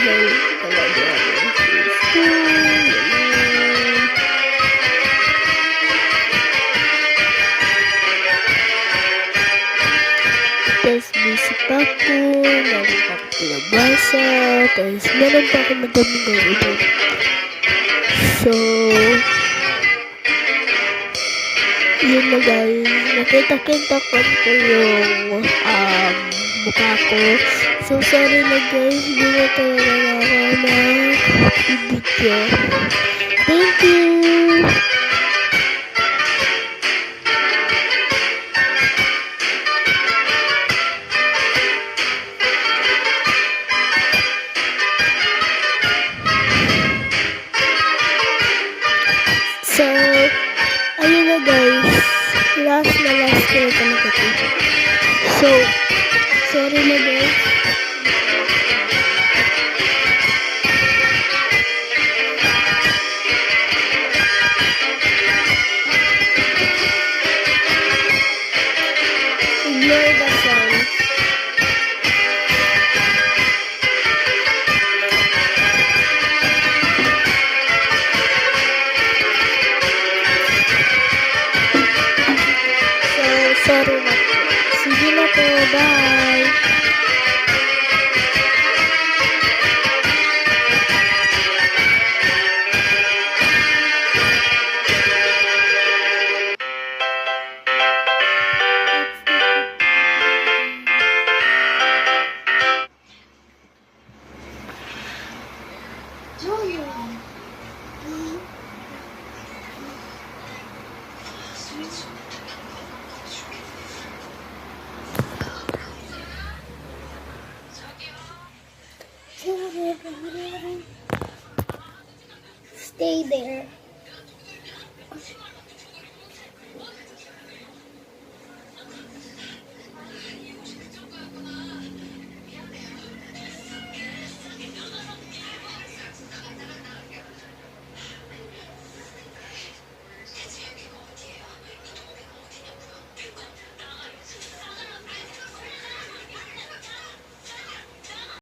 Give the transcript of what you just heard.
bahay talaga. Tapos busy pa ako, meron pa ako pinabasa, tapos meron pa ako madaming gawin. So, yun na guys, nakita-kita ko yung mukha ko. So, sorry na guys, hindi na talaga ako mag-video. Thank you! So, ayun na guys. Last ko na talaga ito. So, sorry na guys. Ignore the sound. Sorry na po. Sige na po. Bye! Stay there.